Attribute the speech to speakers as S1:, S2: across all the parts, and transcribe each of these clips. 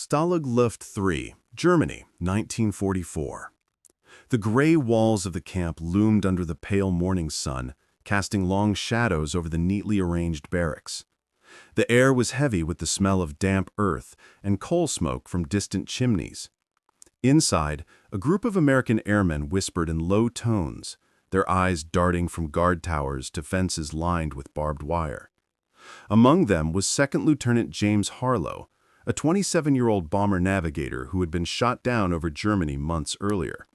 S1: Stalag Luft 3, Germany, 1944. The gray walls of the camp loomed under the pale morning sun, casting long shadows over the neatly arranged barracks. The air was heavy with the smell of damp earth and coal smoke from distant chimneys. Inside, a group of American airmen whispered in low tones, their eyes darting from guard towers to fences lined with barbed wire. Among them was Second Lieutenant James Harlow, a 27-year-old bomber navigator who had been shot down over Germany months earlier.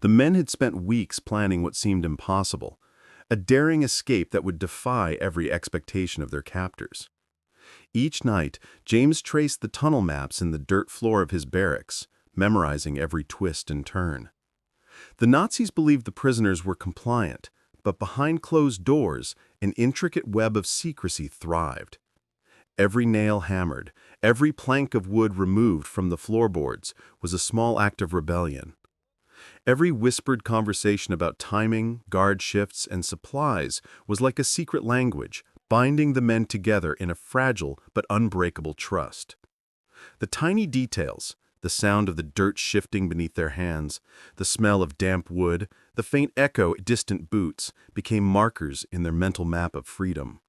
S1: The men had spent weeks planning what seemed impossible, a daring escape that would defy every expectation of their captors. Each night, James traced the tunnel maps in the dirt floor of his barracks, memorizing every twist and turn. The Nazis believed the prisoners were compliant, but behind closed doors, an intricate web of secrecy thrived. Every nail hammered, every plank of wood removed from the floorboards was a small act of rebellion. Every whispered conversation about timing, guard shifts, and supplies was like a secret language, binding the men together in a fragile but unbreakable trust. The tiny details, the sound of the dirt shifting beneath their hands, the smell of damp wood, the faint echo of distant boots, became markers in their mental map of freedom.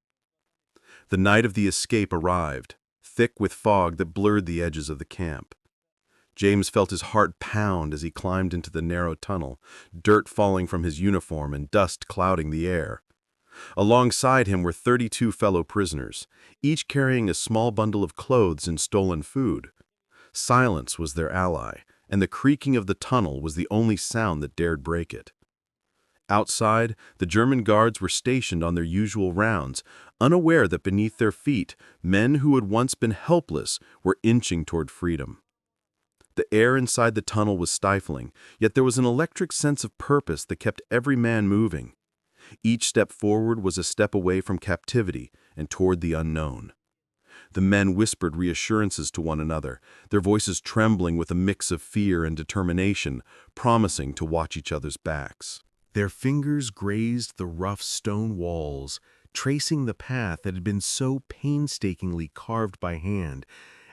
S1: The night of the escape arrived, thick with fog that blurred the edges of the camp. James felt his heart pound as he climbed into the narrow tunnel, dirt falling from his uniform and dust clouding the air. Alongside him were 32 fellow prisoners, each carrying a small bundle of clothes and stolen food. Silence was their ally, and the creaking of the tunnel was the only sound that dared break it. Outside, the German guards were stationed on their usual rounds, unaware that beneath their feet, men who had once been helpless were inching toward freedom. The air inside the tunnel was stifling, yet there was an electric sense of purpose that kept every man moving. Each step forward was a step away from captivity and toward the unknown. The men whispered reassurances to one another, their voices trembling with a mix of fear and determination, promising to watch each other's backs. Their fingers grazed the rough stone walls, tracing the path that had been so painstakingly carved by hand,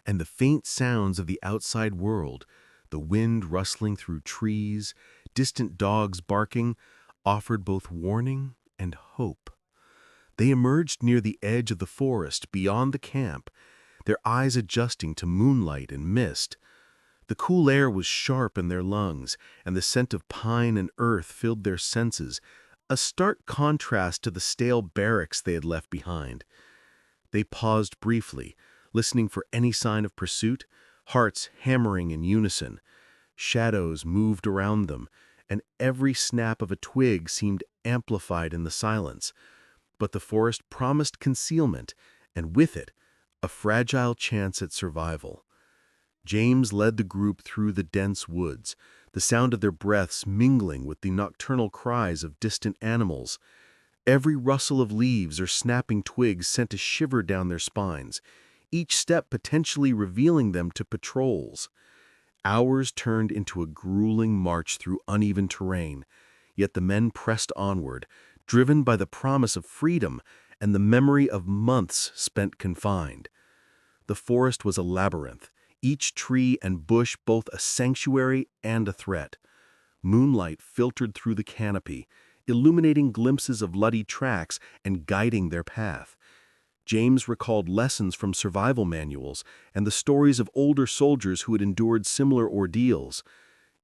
S1: and the faint sounds of the outside world, the wind rustling through trees, distant dogs barking, offered both warning and hope. They emerged near the edge of the forest beyond the camp, their eyes adjusting to moonlight and mist. The cool air was sharp in their lungs, and the scent of pine and earth filled their senses, a stark contrast to the stale barracks they had left behind. They paused briefly, listening for any sign of pursuit, hearts hammering in unison. Shadows moved around them, and every snap of a twig seemed amplified in the silence. But the forest promised concealment, and with it, a fragile chance at survival. James led the group through the dense woods, the sound of their breaths mingling with the nocturnal cries of distant animals. Every rustle of leaves or snapping twigs sent a shiver down their spines, each step potentially revealing them to patrols. Hours turned into a grueling march through uneven terrain, yet the men pressed onward, driven by the promise of freedom and the memory of months spent confined. The forest was a labyrinth, each tree and bush both a sanctuary and a threat. Moonlight filtered through the canopy, illuminating glimpses of bloody tracks and guiding their path. James recalled lessons from survival manuals and the stories of older soldiers who had endured similar ordeals.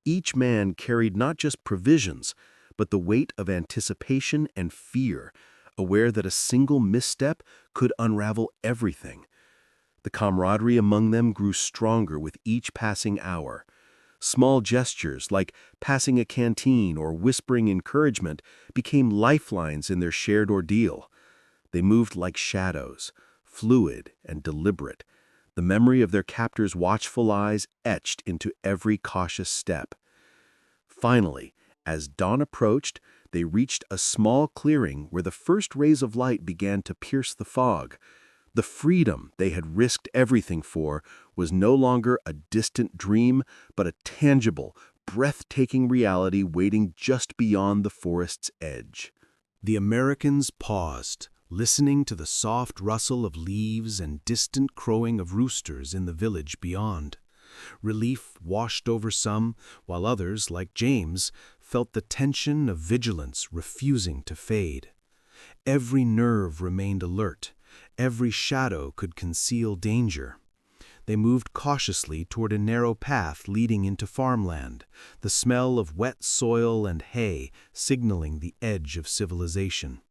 S1: Each man carried not just provisions, but the weight of anticipation and fear, aware that a single misstep could unravel everything. The camaraderie among them grew stronger with each passing hour. Small gestures, like passing a canteen or whispering encouragement, became lifelines in their shared ordeal. They moved like shadows, fluid and deliberate, the memory of their captors' watchful eyes etched into every cautious step. Finally, as dawn approached, they reached a small clearing where the first rays of light began to pierce the fog. The freedom they had risked everything for was no longer a distant dream, but a tangible, breathtaking reality waiting just beyond the forest's edge. The Americans paused,
S2: listening to the soft rustle of leaves and distant crowing of roosters in the village beyond. Relief washed over some, while others, like James, felt the tension of vigilance refusing to fade. Every nerve remained alert. Every shadow could conceal danger. They moved cautiously toward a narrow path leading into farmland, the smell of wet soil and hay signaling the edge of civilization.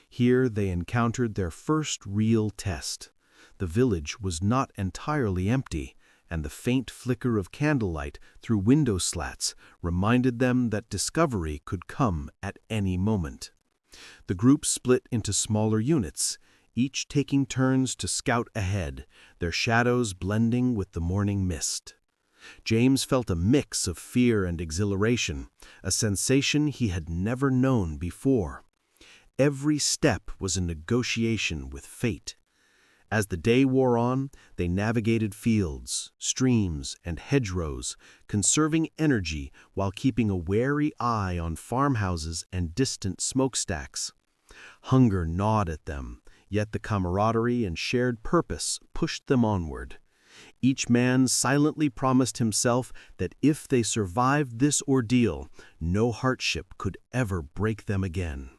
S2: Here they encountered their first real test. The village was not entirely empty, and the faint flicker of candlelight through window slats reminded them that discovery could come at any moment. The group split into smaller units, each taking turns to scout ahead, their shadows blending with the morning mist. James felt a mix of fear and exhilaration, a sensation he had never known before. Every step was a negotiation with fate. As the day wore on, they navigated fields, streams, and hedgerows, conserving energy while keeping a wary eye on farmhouses and distant smokestacks. Hunger gnawed at them, yet the camaraderie and shared purpose pushed them onward. Each man silently promised himself that if they survived this ordeal, no hardship could ever break them again.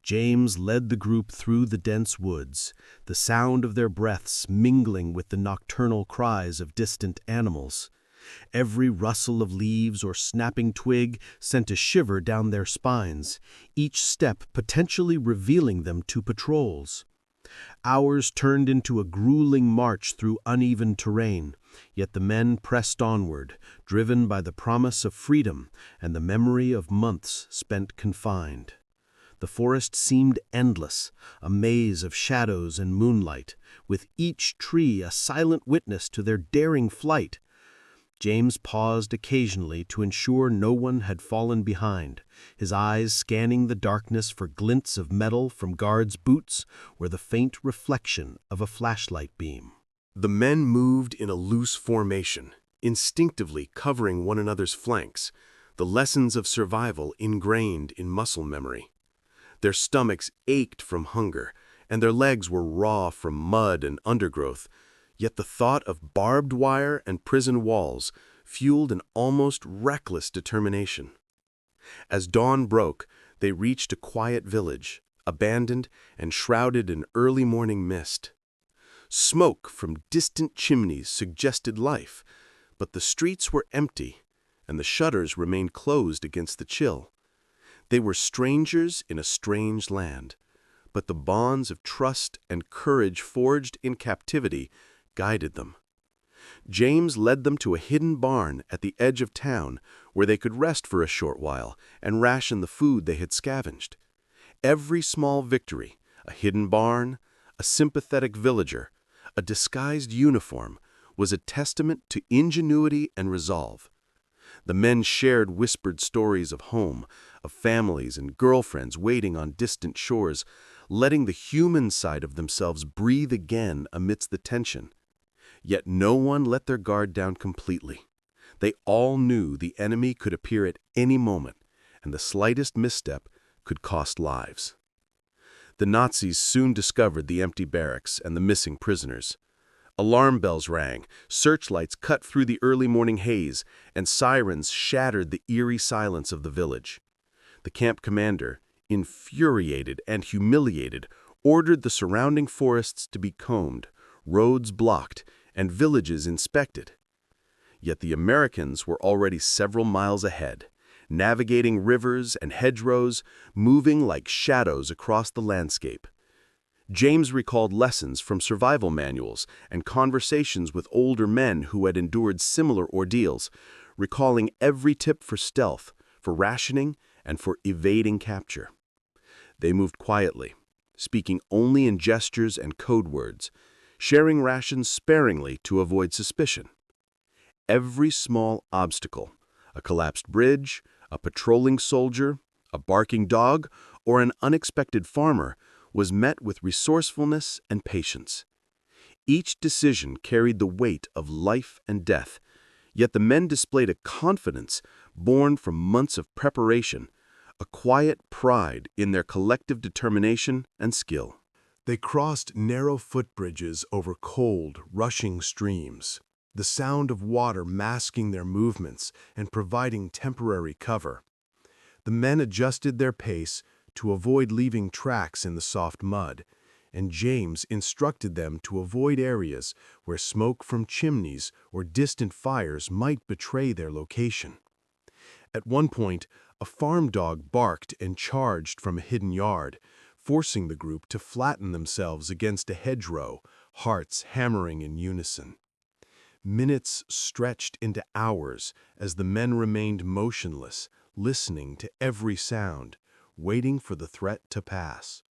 S2: James led the group through the dense woods, the sound of their breaths mingling with the nocturnal cries of distant animals. Every rustle of leaves or snapping twig sent a shiver down their spines, each step potentially revealing them to patrols. Hours turned into a grueling march through uneven terrain, yet the men pressed onward, driven by the promise of freedom and the memory of months spent confined. The forest seemed endless, a maze of shadows and moonlight, with each tree a silent witness to their daring flight. James paused occasionally to ensure no one had fallen behind, his eyes scanning the darkness for glints of metal from guards' boots or the faint reflection of a flashlight beam.
S1: The men moved in a loose formation, instinctively covering one another's flanks, the lessons of survival ingrained in muscle memory. Their stomachs ached from hunger, and their legs were raw from mud and undergrowth, yet the thought of barbed wire and prison walls fueled an almost reckless determination. As dawn broke, they reached a quiet village, abandoned and shrouded in early morning mist. Smoke from distant chimneys suggested life, but the streets were empty, and the shutters remained closed against the chill. They were strangers in a strange land, but the bonds of trust and courage forged in captivity guided them. James led them to a hidden barn at the edge of town where they could rest for a short while and ration the food they had scavenged. Every small victory, a hidden barn, a sympathetic villager, a disguised uniform, was a testament to ingenuity and resolve. The men shared whispered stories of home, of families and girlfriends waiting on distant shores, letting the human side of themselves breathe again amidst the tension. Yet no one let their guard down completely. They all knew the enemy could appear at any moment, and the slightest misstep could cost lives. The Nazis soon discovered the empty barracks and the missing prisoners. Alarm bells rang, searchlights cut through the early morning haze, and sirens shattered the eerie silence of the village. The camp commander, infuriated and humiliated, ordered the surrounding forests to be combed, roads blocked, and villages inspected. Yet the Americans were already several miles ahead, navigating rivers and hedgerows, moving like shadows across the landscape. James recalled lessons from survival manuals and conversations with older men who had endured similar ordeals, recalling every tip for stealth, for rationing, and for evading capture. They moved quietly, speaking only in gestures and code words, sharing rations sparingly to avoid suspicion. Every small obstacle, a collapsed bridge, a patrolling soldier, a barking dog, or an unexpected farmer, was met with resourcefulness and patience. Each decision carried the weight of life and death, yet the men displayed a confidence born from months of preparation, a quiet pride in their collective determination and skill.
S3: They crossed narrow footbridges over cold, rushing streams, the sound of water masking their movements and providing temporary cover. The men adjusted their pace to avoid leaving tracks in the soft mud, and James instructed them to avoid areas where smoke from chimneys or distant fires might betray their location. At one point, a farm dog barked and charged from a hidden yard, forcing the group to flatten themselves against a hedgerow, hearts hammering in unison. Minutes stretched into hours as the men remained motionless, listening to every sound, waiting for the threat to pass.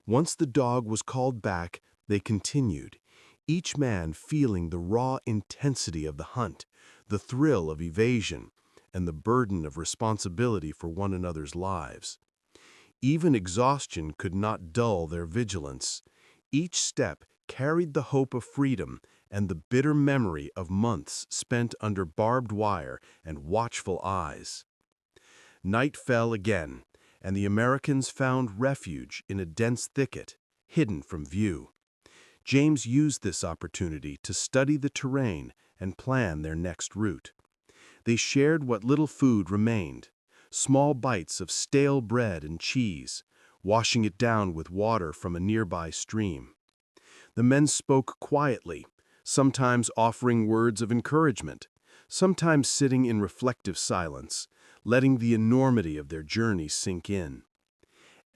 S3: Once the dog was called back, they continued, each man feeling the raw intensity of the hunt, the thrill of evasion, and the burden of responsibility for one another's lives. Even exhaustion could not dull their vigilance. Each step carried the hope of freedom and the bitter memory of months spent under barbed wire and watchful eyes. Night fell again, and the Americans found refuge in a dense thicket, hidden from view. James used this opportunity to study the terrain and plan their next route. They shared what little food remained, small bites of stale bread and cheese, washing it down with water from a nearby stream. The men spoke quietly, sometimes offering words of encouragement, sometimes sitting in reflective silence, letting the enormity of their journey sink in.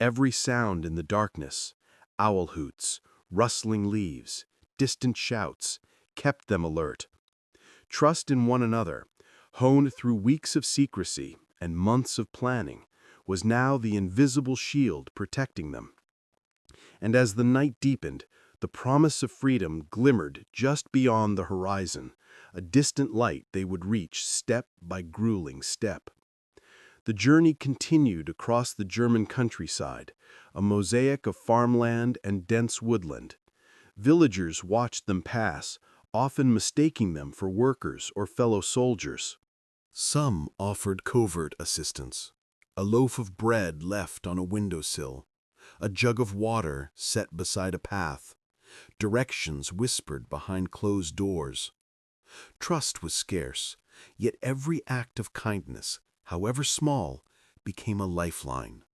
S3: Every sound in the darkness, owl hoots, rustling leaves, distant shouts, kept them alert. Trust in one another, honed through weeks of secrecy and months of planning, was now the invisible shield protecting them. And as the night deepened, the promise of freedom glimmered just beyond the horizon, a distant light they would reach step by grueling step. The journey continued across the German countryside, a mosaic of farmland and dense woodland. Villagers watched them pass, often mistaking them for workers or fellow soldiers. Some offered covert assistance, a loaf of bread left on a windowsill, a jug of water set beside a path, directions whispered behind closed doors. Trust was scarce, yet every act of kindness, however small, became a lifeline.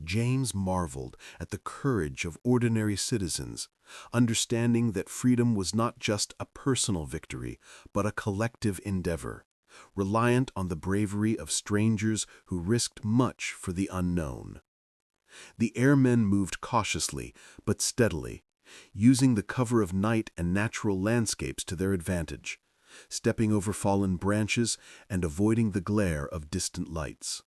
S3: James marveled at the courage of ordinary citizens, understanding that freedom was not just a personal victory, but a collective endeavor, reliant on the bravery of strangers who risked much for the unknown. The airmen moved cautiously but steadily, using the cover of night and natural landscapes to their advantage, stepping over fallen branches and avoiding the glare of distant lights.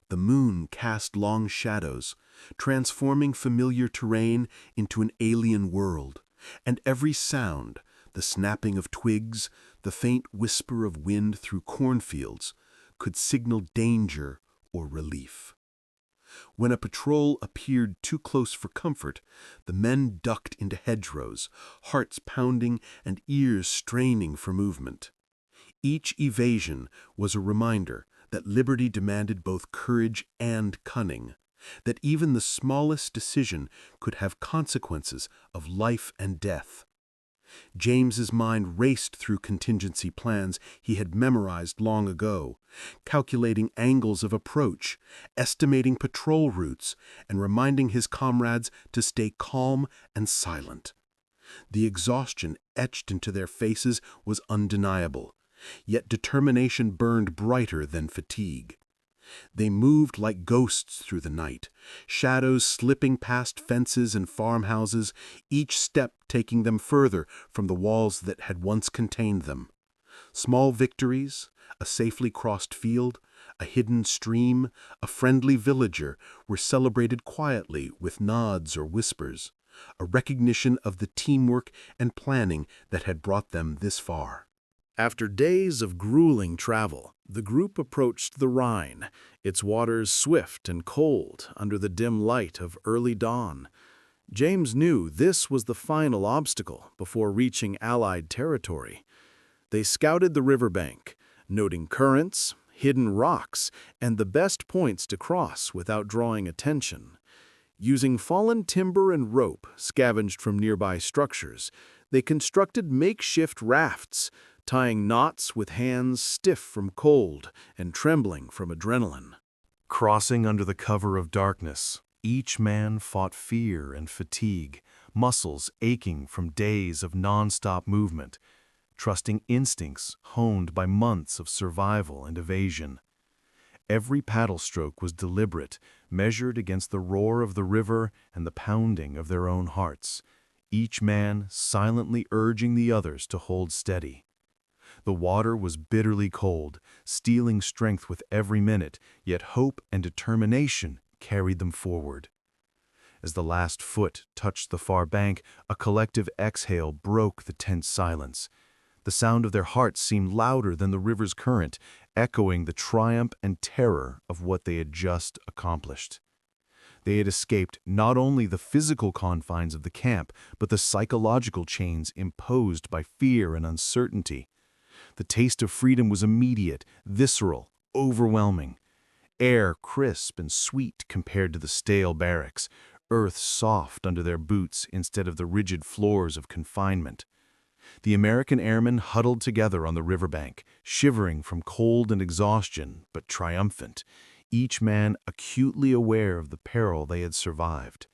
S3: The moon cast long shadows, transforming familiar terrain into an alien world, and every sound, the snapping of twigs, the faint whisper of wind through cornfields, could signal danger or relief. When a patrol appeared too close for comfort, the men ducked into hedgerows, hearts pounding and ears straining for movement. Each evasion was a reminder that liberty demanded both courage and cunning, that even the smallest decision could have consequences of life and death. James's mind raced through contingency plans he had memorized long ago, calculating angles of approach, estimating patrol routes, and reminding his comrades to stay calm and silent. The exhaustion etched into their faces was undeniable, yet determination burned brighter than fatigue. They moved like ghosts through the night, shadows slipping past fences and farmhouses, each step taking them further from the walls that had once contained them. Small victories, a safely crossed field, a hidden stream, a friendly villager were celebrated quietly with nods or whispers, a recognition of the teamwork and planning that had brought them this far.
S2: After days of grueling travel, the group approached the Rhine, its waters swift and cold under the dim light of early dawn. James knew this was the final obstacle before reaching Allied territory. They scouted the riverbank, noting currents, hidden rocks, and the best points to cross without drawing attention. Using fallen timber and rope scavenged from nearby structures, they constructed makeshift rafts, tying knots with hands stiff from cold and trembling from adrenaline.
S3: Crossing under the cover of darkness, each man fought fear and fatigue, muscles aching from days of non-stop movement, trusting instincts honed by months of survival and evasion. Every paddle stroke was deliberate, measured against the roar of the river and the pounding of their own hearts, each man silently urging the others to hold steady. The water was bitterly cold, stealing strength with every minute, yet hope and determination carried them forward. As the last foot touched the far bank, a collective exhale broke the tense silence. The sound of their hearts seemed louder than the river's current, echoing the triumph and terror of what they had just accomplished. They had escaped not only the physical confines of the camp, but the psychological chains imposed by fear and uncertainty. The taste of freedom was immediate, visceral, overwhelming. Air crisp and sweet compared to the stale barracks, earth soft under their boots instead of the rigid floors of confinement. The American airmen huddled together on the riverbank, shivering from cold and exhaustion, but triumphant, each man acutely aware of the peril they had survived.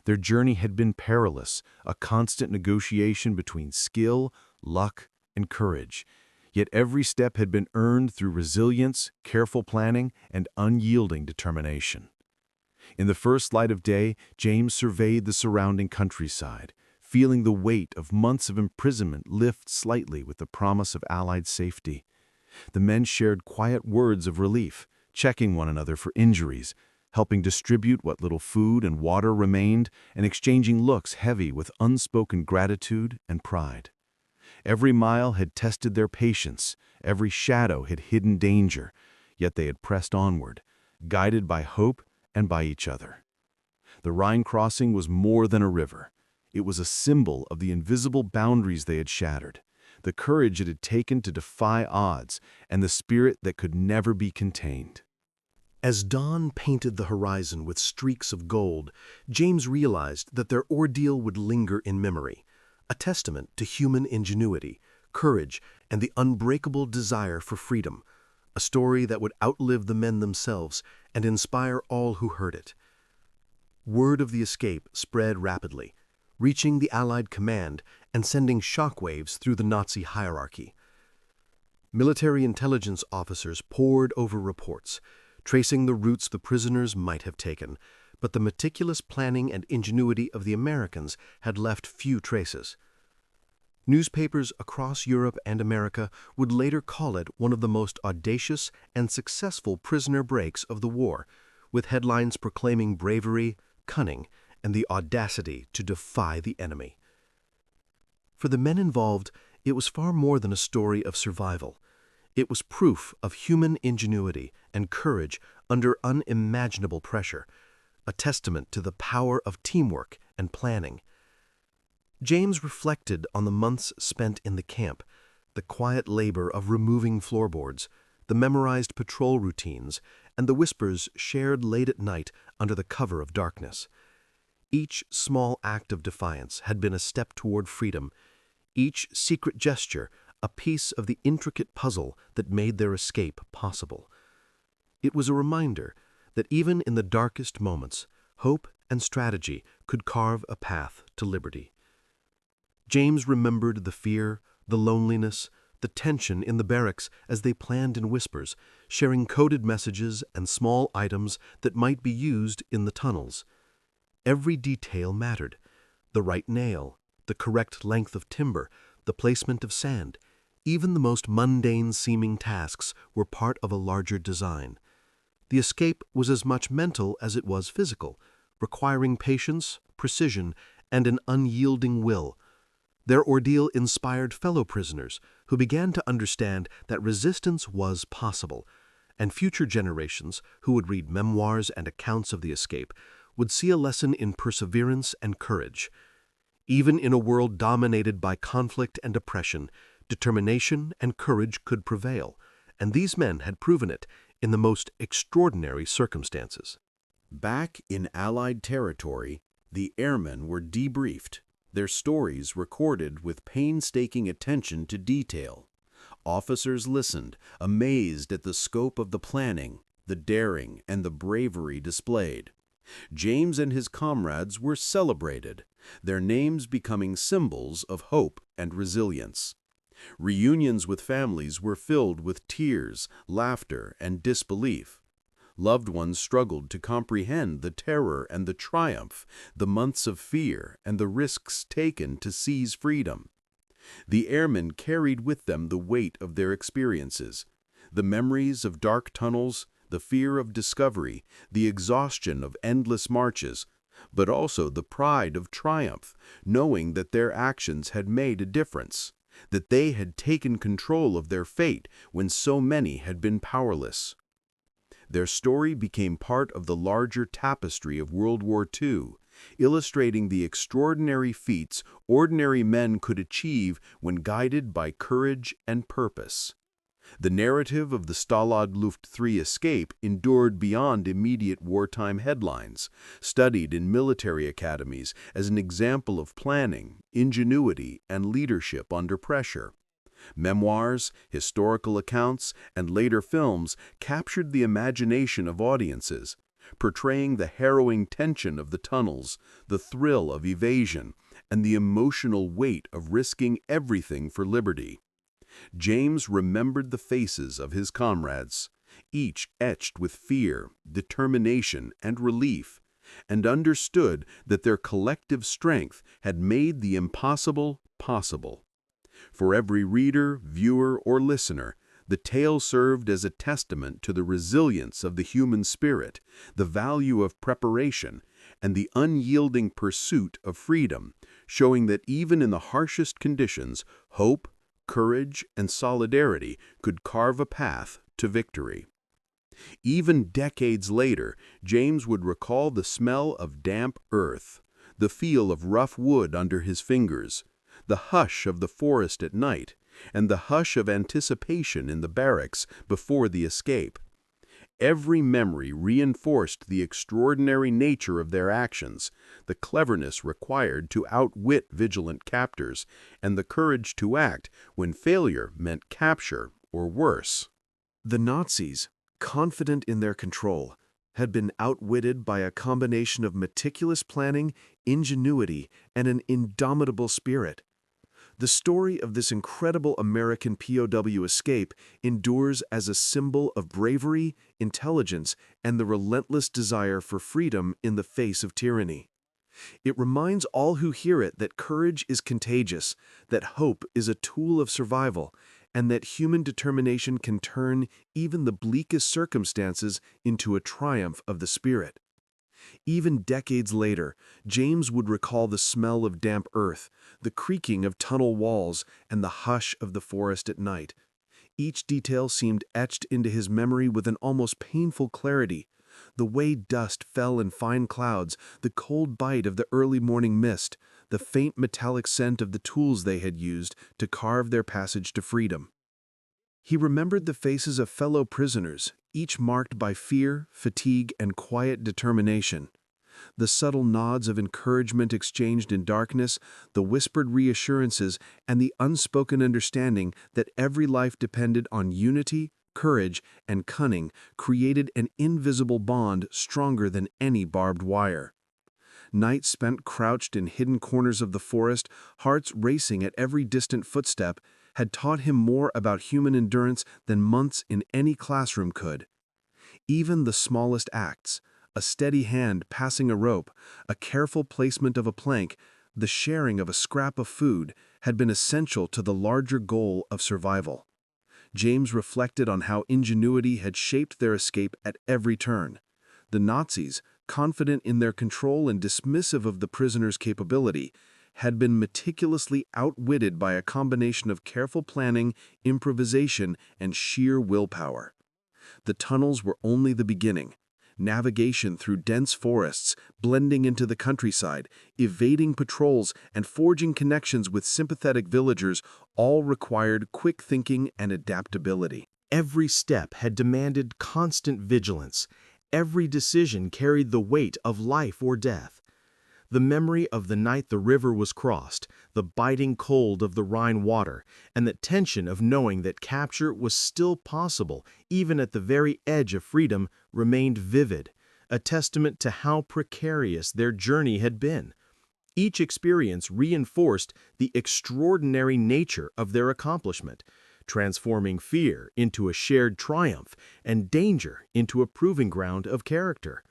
S3: Their journey had been perilous, a constant negotiation between skill, luck, and courage. Yet every step had been earned through resilience, careful planning, and unyielding determination. In the first light of day, James surveyed the surrounding countryside, feeling the weight of months of imprisonment lift slightly with the promise of Allied safety. The men shared quiet words of relief, checking one another for injuries, helping distribute what little food and water remained, and exchanging looks heavy with unspoken gratitude and pride. Every mile had tested their patience, every shadow had hidden danger, yet they had pressed onward, guided by hope and by each other. The Rhine crossing was more than a river. It was a symbol of the invisible boundaries they had shattered, the courage it had taken to defy odds, and the spirit that could never be contained. As dawn painted the horizon with streaks of gold, James realized that their ordeal would linger in memory, a testament to human ingenuity, courage, and the unbreakable desire for freedom, a story that would outlive the men themselves and inspire all who heard it. Word of the escape spread rapidly, reaching the Allied command and sending shockwaves through the Nazi hierarchy. Military intelligence officers pored over reports, tracing the routes the prisoners might have taken, but the meticulous planning and ingenuity of the Americans had left few traces. Newspapers across Europe and America would later call it one of the most audacious and successful prisoner breaks of the war, with headlines proclaiming bravery, cunning, and the audacity to defy the enemy. For the men involved, it was far more than a story of survival. It was proof of human ingenuity and courage under unimaginable pressure, a testament to the power of teamwork and planning. James reflected on the months spent in the camp, the quiet labor of removing floorboards, the memorized patrol routines, and the whispers shared late at night under the cover of darkness. Each small act of defiance had been a step toward freedom, each secret gesture a piece of the intricate puzzle that made their escape possible. It was a reminder that even in the darkest moments, hope and strategy could carve a path to liberty. James remembered the fear, the loneliness, the tension in the barracks as they planned in whispers, sharing coded messages and small items that might be used in the tunnels. Every detail mattered: the right nail, the correct length of timber, the placement of sand. Even the most mundane-seeming tasks were part of a larger design. The escape was as much mental as it was physical, requiring patience, precision, and an unyielding will. Their ordeal inspired fellow prisoners who began to understand that resistance was possible, and future generations who would read memoirs and accounts of the escape would see a lesson in perseverance and courage. Even in a world dominated by conflict and oppression, determination and courage could prevail, and these men had proven it in the most extraordinary circumstances.
S1: Back in Allied territory, the airmen were debriefed, their stories recorded with painstaking attention to detail. Officers listened, amazed at the scope of the planning, the daring, and the bravery displayed. James and his comrades were celebrated, their names becoming symbols of hope and resilience. Reunions with families were filled with tears, laughter, and disbelief. Loved ones struggled to comprehend the terror and the triumph, the months of fear and the risks taken to seize freedom. The airmen carried with them the weight of their experiences, the memories of dark tunnels, the fear of discovery, the exhaustion of endless marches, but also the pride of triumph, knowing that their actions had made a difference, that they had taken control of their fate when so many had been powerless. Their story became part of the larger tapestry of World War II, illustrating the extraordinary feats ordinary men could achieve when guided by courage and purpose. The narrative of the Stalag Luft III escape endured beyond immediate wartime headlines, studied in military academies as an example of planning, ingenuity, and leadership under pressure. Memoirs, historical accounts, and later films captured the imagination of audiences, portraying the harrowing tension of the tunnels, the thrill of evasion, and the emotional weight of risking everything for liberty. James remembered the faces of his comrades, each etched with fear, determination, and relief, and understood that their collective strength had made the impossible possible. For every reader, viewer, or listener, the tale served as a testament to the resilience of the human spirit, the value of preparation, and the unyielding pursuit of freedom, showing that even in the harshest conditions, hope, courage, and solidarity could carve a path to victory. Even decades later, James would recall the smell of damp earth, the feel of rough wood under his fingers, the hush of the forest at night, and the hush of anticipation in the barracks before the escape. Every memory reinforced the extraordinary nature of their actions, the cleverness required to outwit vigilant captors, and the courage to act when failure meant capture or worse.
S3: The Nazis, confident in their control, had been outwitted by a combination of meticulous planning, ingenuity, and an indomitable spirit. The story of this incredible American POW escape endures as a symbol of bravery, intelligence, and the relentless desire for freedom in the face of tyranny. It reminds all who hear it that courage is contagious, that hope is a tool of survival, and that human determination can turn even the bleakest circumstances into a triumph of the spirit. Even decades later, James would recall the smell of damp earth, the creaking of tunnel walls, and the hush of the forest at night. Each detail seemed etched into his memory with an almost painful clarity. The way dust fell in fine clouds, the cold bite of the early morning mist, the faint metallic scent of the tools they had used to carve their passage to freedom. He remembered the faces of fellow prisoners, each marked by fear, fatigue, and quiet determination. The subtle nods of encouragement exchanged in darkness, the whispered reassurances, and the unspoken understanding that every life depended on unity, courage, and cunning created an invisible bond stronger than any barbed wire. Nights spent crouched in hidden corners of the forest, hearts racing at every distant footstep, had taught him more about human endurance than months in any classroom could. Even the smallest acts, a steady hand passing a rope, a careful placement of a plank, the sharing of a scrap of food, had been essential to the larger goal of survival. James reflected on how ingenuity had shaped their escape at every turn. The Nazis, confident in their control and dismissive of the prisoners' capability, had been meticulously outwitted by a combination of careful planning, improvisation, and sheer willpower. The tunnels were only the beginning. Navigation through dense forests, blending into the countryside, evading patrols, and forging connections with sympathetic villagers all required quick thinking and adaptability.
S2: Every step had demanded constant vigilance. Every decision carried the weight of life or death. The memory of the night the river was crossed, the biting cold of the Rhine water, and the tension of knowing that capture was still possible, even at the very edge of freedom, remained vivid, a testament to how precarious their journey had been. Each experience reinforced the extraordinary nature of their accomplishment, transforming fear into a shared triumph and danger into a proving ground of character.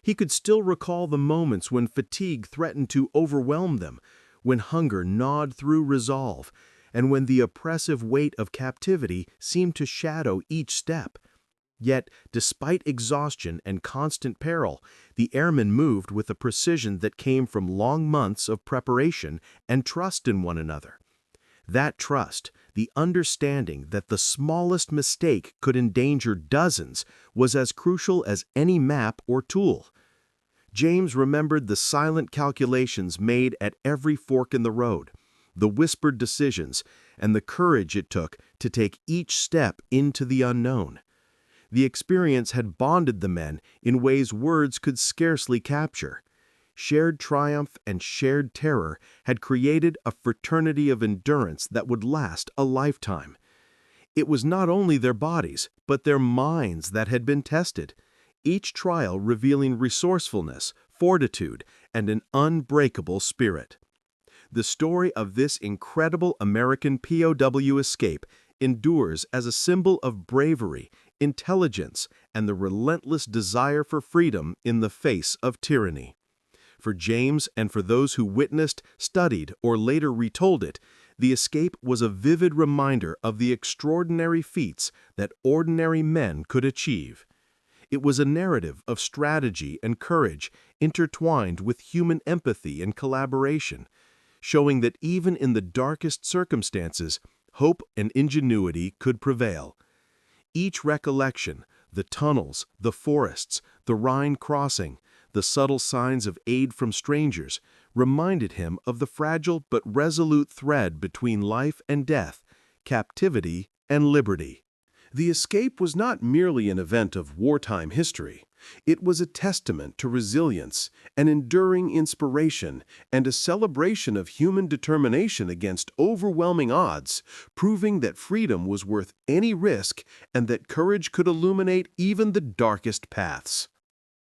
S2: He could still recall the moments when fatigue threatened to overwhelm them, when hunger gnawed through resolve, and when the oppressive weight of captivity seemed to shadow each step. Yet, despite exhaustion and constant peril, the airmen moved with a precision that came from long months of preparation and trust in one another. That trust, the understanding that the smallest mistake could endanger dozens, was as crucial as any map or tool. James remembered the silent calculations made at every fork in the road, the whispered decisions, and the courage it took to take each step into the unknown. The experience had bonded the men in ways words could scarcely capture. Shared triumph and shared terror had created a fraternity of endurance that would last a lifetime. It was not only their bodies, but their minds that had been tested, each trial revealing resourcefulness, fortitude, and an unbreakable spirit. The story of this incredible American POW escape endures as a symbol of bravery, intelligence, and the relentless desire for freedom in the face of tyranny. For James and for those who witnessed, studied, or later retold it, the escape was a vivid reminder of the extraordinary feats that ordinary men could achieve. It was a narrative of strategy and courage intertwined with human empathy and collaboration, showing that even in the darkest circumstances, hope and ingenuity could prevail. Each recollection, the tunnels, the forests, the Rhine crossing, the subtle signs of aid from strangers, reminded him of the fragile but resolute thread between life and death, captivity and liberty. The escape was not merely an event of wartime history. It was a testament to resilience, an enduring inspiration, and a celebration of human determination against overwhelming odds, proving that freedom was worth any risk and that courage could illuminate even the darkest paths.